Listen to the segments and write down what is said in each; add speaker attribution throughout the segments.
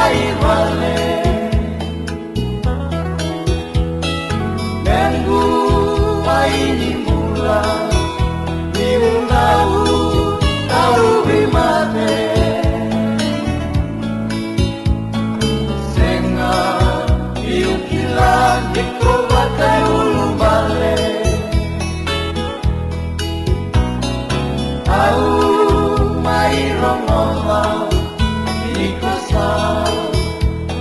Speaker 1: mai wale Minggu ini mula Diundau tahu bimate Senga diukilan dikubatai ulu bale Tahu mai rongola Dikosa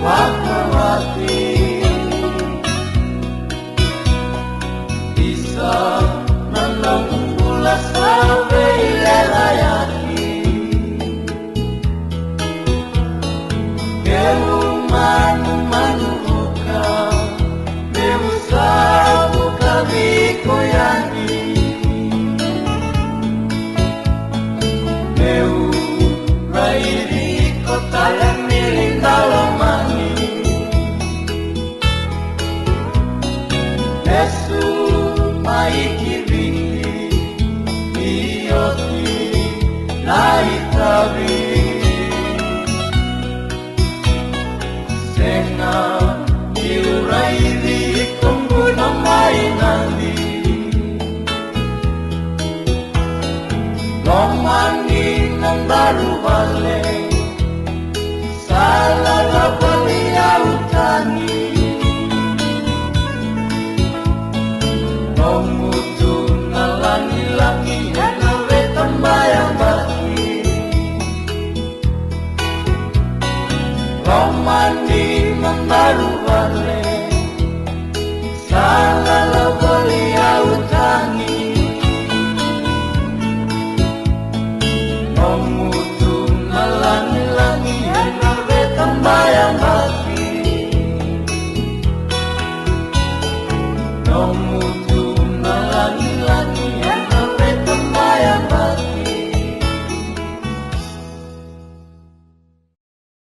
Speaker 1: wakawati Bisa menang pula sampai lelayaki Keumanu buka Beusa buka bikoyani Meu rairi kota lemiling dalamani Nesu mai kibiti Ioti naitabi Senga iurairi kumbuna mai nandi Lomani nang baru balik Salah lapali autani Lomutu ngalangi-langi Hanawe tambayang baki Lomani nang baru